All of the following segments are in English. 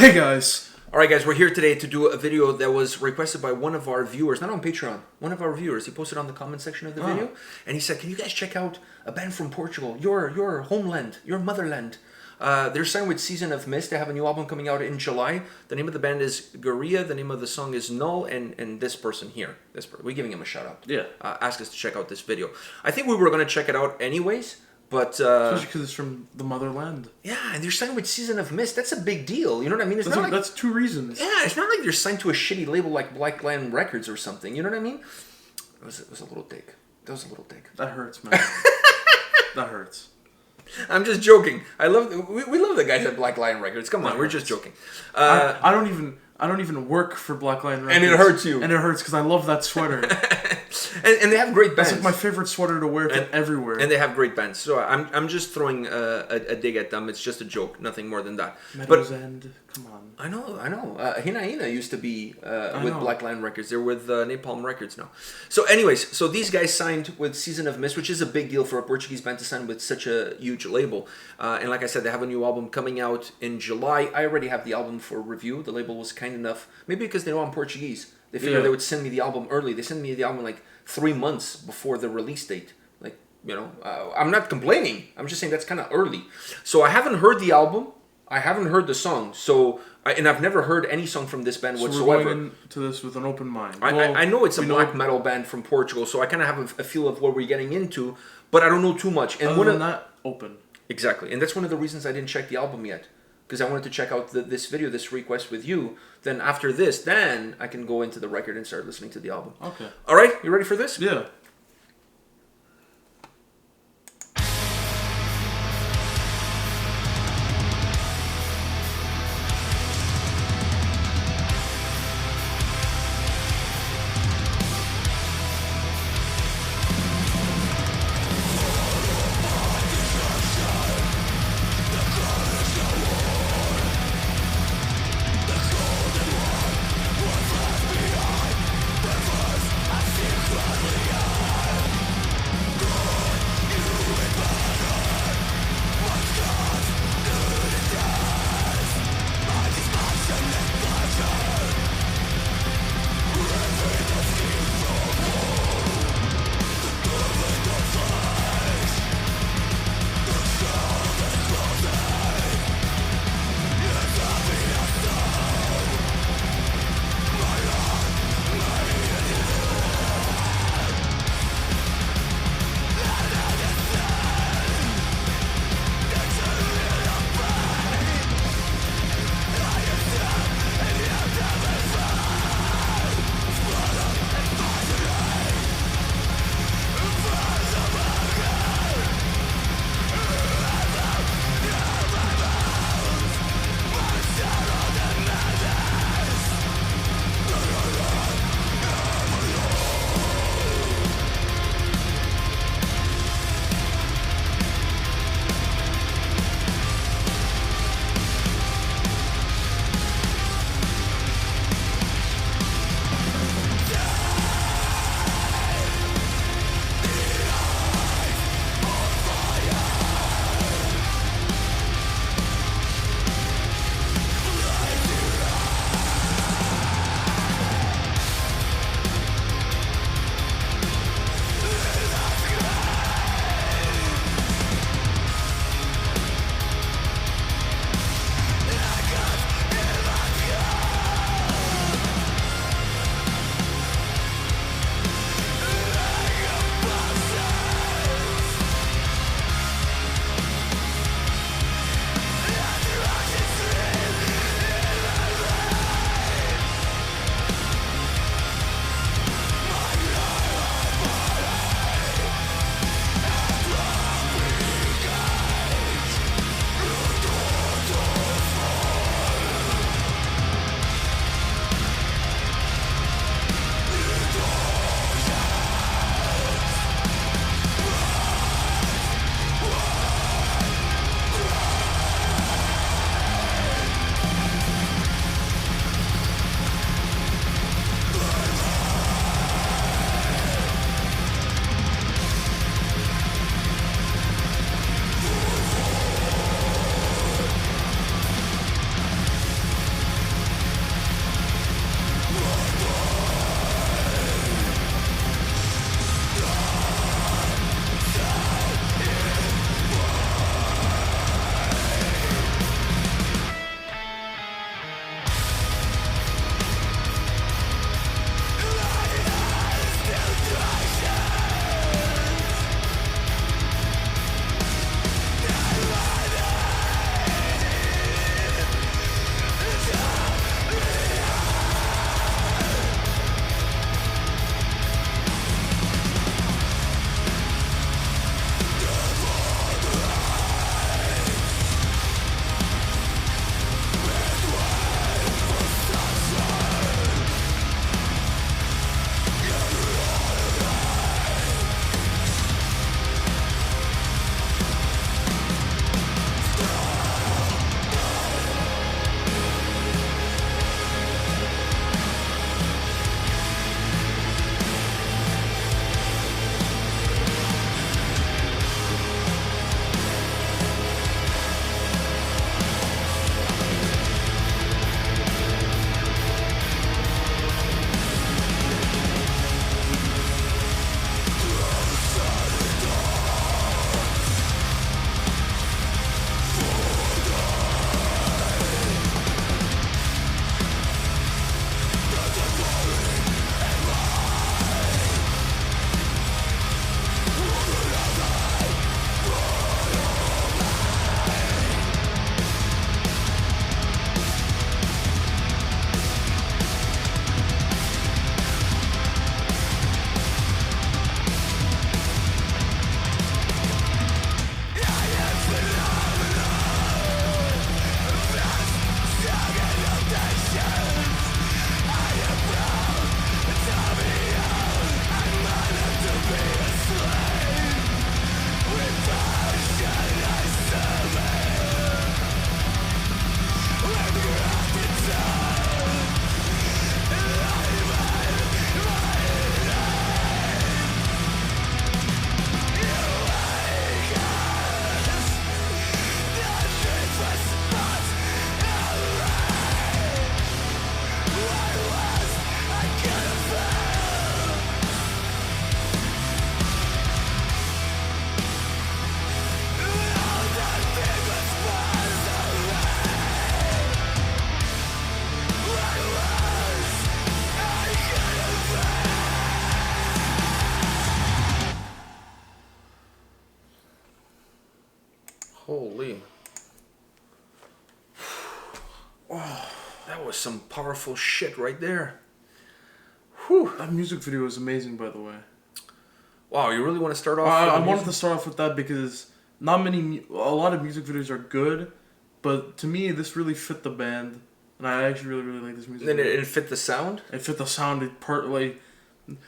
Hey guys! Alright guys, we're here today to do a video that was requested by one of our viewers, not on Patreon, one of our viewers. He posted on the comment section of the video, and he said, can you guys check out a band from Portugal, your homeland, your motherland. They're signed with Season of Mist. They have a new album coming out in July. The name of the band is Gaerea, the name of the song is Null, and this person here, we're giving him a shout out. Yeah. Ask us to check out this video. I think we were going to check it out anyways. But, especially because it's from the motherland. Yeah, and they're signed with Season of Mist. That's a big deal. You know what I mean? It's not like, that's two reasons. Yeah, it's not like they're signed to a shitty label like Black Line Records or something. You know what I mean? It was a little dick. That was a little dick. That hurts, man. That hurts. I'm just joking. We love the guys at Black Lion Records. Come on, we're just joking. I don't even work for Black Lion Records. And it hurts you. And it hurts because I love that sweater. and they have great bands. That's like my favorite sweater to wear everywhere. And they have great bands. So I'm just throwing a dig at them. It's just a joke, nothing more than that. Meadows End, come on. I know. Hina used to be with Black Line Records. They're with Napalm Records now. So anyways, so these guys signed with Season of Mist, which is a big deal for a Portuguese band to sign with such a huge label. And like I said, they have a new album coming out in July. I already have the album for review. The label was kind enough, maybe because they know I'm Portuguese, they figured they would send me the album early. They sent me the album like 3 months before the release date. Like, you know, I'm not complaining. I'm just saying that's kind of early. So I haven't heard the album. I haven't heard the song. So, and I've never heard any song from this band whatsoever. We're going into this with an open mind. I know it's a black metal band from Portugal, so I kind of have a feel of what we're getting into, but I don't know too much. And other than that, open. Exactly. And that's one of the reasons I didn't check the album yet. Because I wanted to check out this video, this request with you. Then after this, then I can go into the record and start listening to the album. Okay. All right, you ready for this? Yeah. Perverse I Holy. Oh, that was some powerful shit right there. Whew. That music video is amazing, by the way. Wow, you really want to start off? I wanted to start off with that because a lot of music videos are good, but to me, this really fit the band, and I actually really, really like this music Then video. it fit the sound? It fit the sound,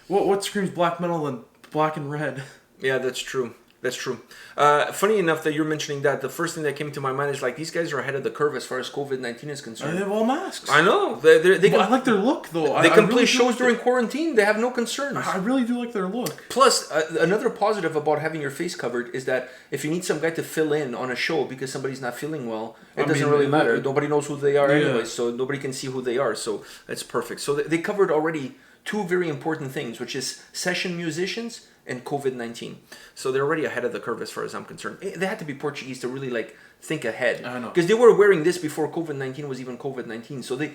what screams black metal than black and red? Yeah, that's true. That's true. Funny enough that you're mentioning that, the first thing that came to my mind is like, these guys are ahead of the curve as far as COVID-19 is concerned. They have all masks. I know. I like their look, though. They can I play really shows during quarantine. They have no concerns. I really do like their look. Plus, another positive about having your face covered is that if you need some guy to fill in on a show because somebody's not feeling well, it doesn't really matter. Nobody knows who they are anyway, so nobody can see who they are. So that's perfect. So they covered already two very important things, which is session musicians and COVID-19. So they're already ahead of the curve as far as I'm concerned. They had to be Portuguese to really like think ahead. I know. Because they were wearing this before COVID-19 was even COVID-19. So they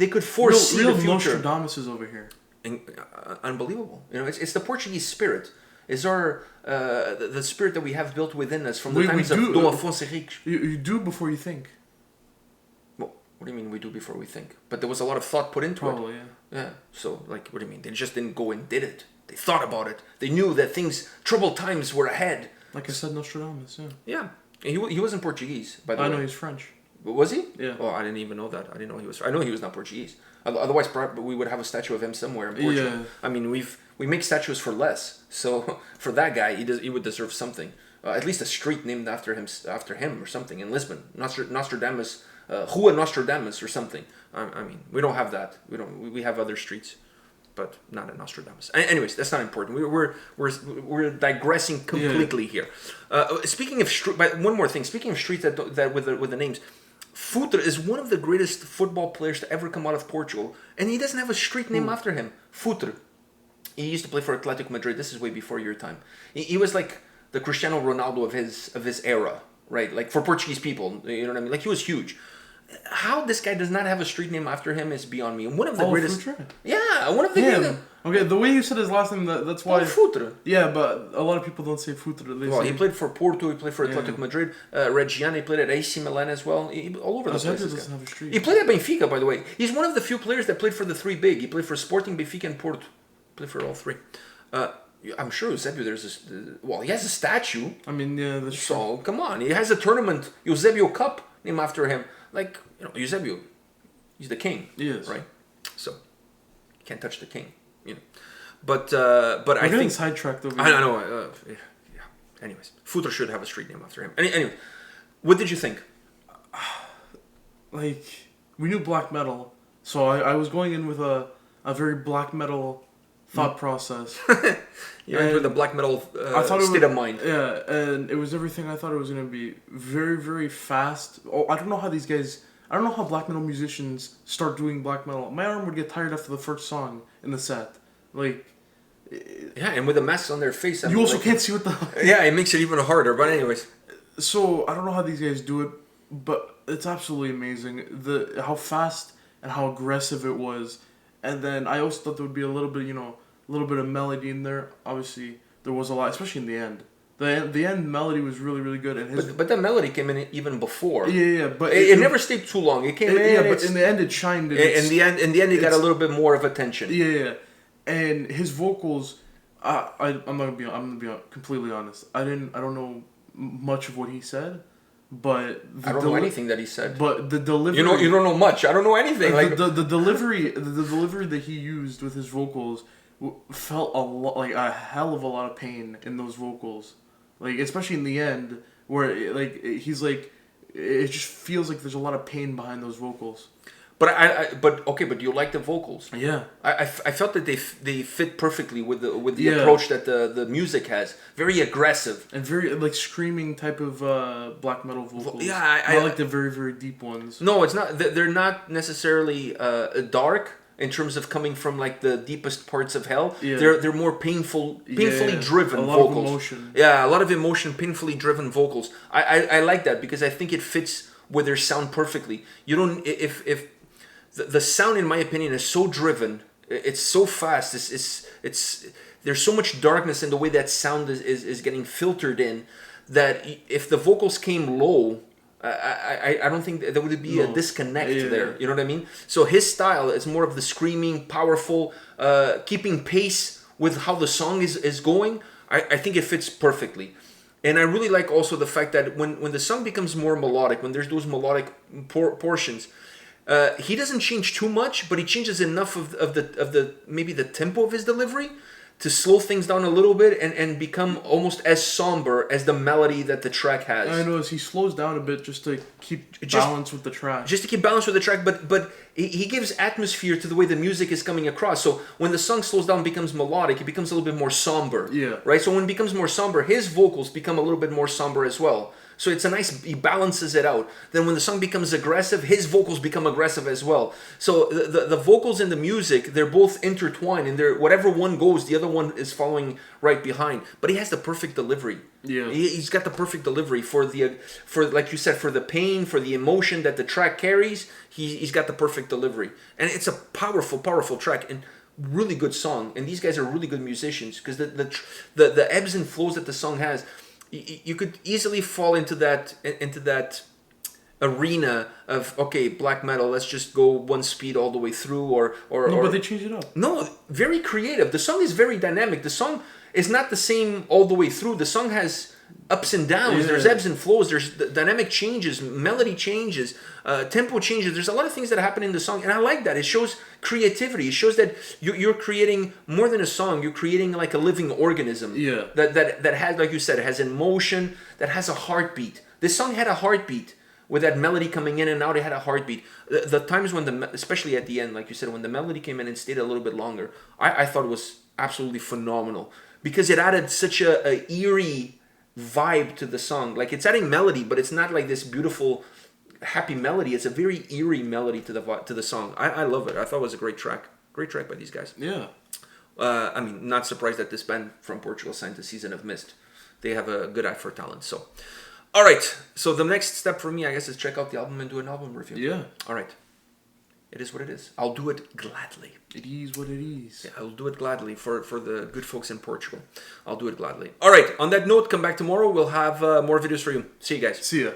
could foresee the future. Nostradamus is over here. Unbelievable. You know, it's the Portuguese spirit. It's our the spirit that we have built within us from the times of Dom Afonso Henriques. You do before you think. Well, what do you mean we do before we think? But there was a lot of thought put into it. Probably, yeah. Yeah. So, like, what do you mean? They just didn't go and did it. They thought about it. They knew that troubled times were ahead. Like I said, Nostradamus, yeah. Yeah. He wasn't Portuguese, by the way. I know he's French. Was he? Yeah. Oh, I didn't even know that. I didn't know he was. I know he was not Portuguese. Otherwise, probably we would have a statue of him somewhere in Portugal. Yeah. I mean, we make statues for less. So for that guy, he would deserve something. At least a street named after him or something in Lisbon. Nostradamus, Rua Nostradamus or something. I mean, we don't have that. We have other streets, but not a Nostradamus. Anyways, that's not important. We're digressing completely here. Speaking of one more thing. Speaking of streets that with the names. Futre is one of the greatest football players to ever come out of Portugal, and he doesn't have a street name after him. Futre. He used to play for Atletico Madrid. This is way before your time. He was like the Cristiano Ronaldo of his era, right? Like for Portuguese people, you know what I mean? Like he was huge. How this guy does not have a street name after him is beyond me. One of the greatest. Futre? Yeah, one of the greatest. Okay, the way you said his last name, that's why. Futre. Yeah, but a lot of people don't say Futre. He played for Porto. He played for Atletico Madrid. Reggiana. He played at AC Milan as well. All over the place. Doesn't have a street. He played at Benfica, by the way. He's one of the few players that played for the three big. He played for Sporting, Benfica, and Porto. Played for all three. I'm sure Eusebio. He has a statue. I mean, yeah, that's true. So come on, he has a tournament, Eusebio Cup, named after him. Like, you know, Eusebio, he's the king. He is. Right? So, you can't touch the king, you know. But I think sidetracked over. I know. Yeah. Anyways, Futre should have a street name after him. Anyway, what did you think? Like, we knew black metal, so I was going in with a very black metal thought process. You're into the black metal state of mind. Yeah, and it was everything I thought it was going to be. Very, very fast. Oh, I don't know how black metal musicians start doing black metal. My arm would get tired after the first song in the set. Like... Yeah, and with the masks on their face. You also can't see what the... Yeah, it makes it even harder, but anyways. So, I don't know how these guys do it, but it's absolutely amazing. How fast and how aggressive it was. And then I also thought there would be a little bit of melody in there. Obviously, there was a lot, especially in the end. The end melody was really, really good. And but the melody came in even before. Yeah, but it never stayed too long. It came in. Yeah, but in the end, it shined. In the end, it got a little bit more of attention. Yeah, and his vocals. I'm gonna be completely honest. I don't know much of what he said, but I don't know anything that he said. But the delivery. You don't know much. I don't know anything. Like the delivery that he used with his vocals felt like a hell of a lot of pain in those vocals. Like, especially in the end, where he's like, it just feels like there's a lot of pain behind those vocals. But do you like the vocals? Yeah. I felt that they fit perfectly with the approach that the music has. Very aggressive and very like screaming type of black metal vocals. Yeah, I like the very, very deep ones. No, it's not. They're not necessarily dark. In terms of coming from like the deepest parts of hell, they're more painfully driven vocals. A lot of emotion. Yeah, a lot of emotion, painfully driven vocals. I like that because I think it fits with their sound perfectly. You don't if the sound, in my opinion, is so driven. It's so fast. It's there's so much darkness in the way that sound is getting filtered in that if the vocals came low, I don't think there would be a disconnect there. You know what I mean? So his style is more of the screaming, powerful, keeping pace with how the song is going. I think it fits perfectly. And I really like also the fact that when the song becomes more melodic, when there's those melodic portions, he doesn't change too much, but he changes enough of the maybe the tempo of his delivery to slow things down a little bit and become almost as somber as the melody that the track has. I notice he slows down a bit just to keep balance with the track. Just to keep balance with the track, but he gives atmosphere to the way the music is coming across. So when the song slows down, becomes melodic, it becomes a little bit more somber. Yeah. Right? So when it becomes more somber, his vocals become a little bit more somber as well. So it's a nice, he balances it out. Then when the song becomes aggressive, his vocals become aggressive as well. So the vocals and the music, they're both intertwined, and they're, whatever one goes, the other one is following right behind. But he has the perfect delivery. Yeah. He's got the perfect delivery for like you said, for the pain, for the emotion that the track carries. He's got the perfect delivery. And it's a powerful, powerful track. And really good song. And these guys are really good musicians, because the ebbs and flows that the song has, you could easily fall into that arena of, okay, black metal, let's just go one speed all the way through, or but they change it up. No, very creative. The song is very dynamic. The song is not the same all the way through. The song has ups and downs. There's ebbs and flows. There's dynamic changes, melody changes, tempo changes. There's a lot of things that happen in the song, and I like that. It shows creativity. It shows that you're creating more than a song. You're creating like a living organism. Yeah. That has, like you said, it has emotion. That has a heartbeat. This song had a heartbeat. With that melody coming in and out, it had a heartbeat. The times when especially at the end, like you said, when the melody came in and stayed a little bit longer, I thought it was absolutely phenomenal, because it added such a eerie vibe to the song. Like, it's adding melody, but it's not like this beautiful, happy melody. It's a very eerie melody to the song. I love it. I thought it was a great track. Great track by these guys. Yeah. I mean, not surprised that this band from Portugal signed to Season of Mist. They have a good eye for talent. So, all right. So the next step for me, I guess, is check out the album and do an album review. Yeah. All right. It is what it is. I'll do it gladly. It is what it is. Yeah, I'll do it gladly for the good folks in Portugal. I'll do it gladly. All right. On that note, come back tomorrow. We'll have more videos for you. See you guys. See ya.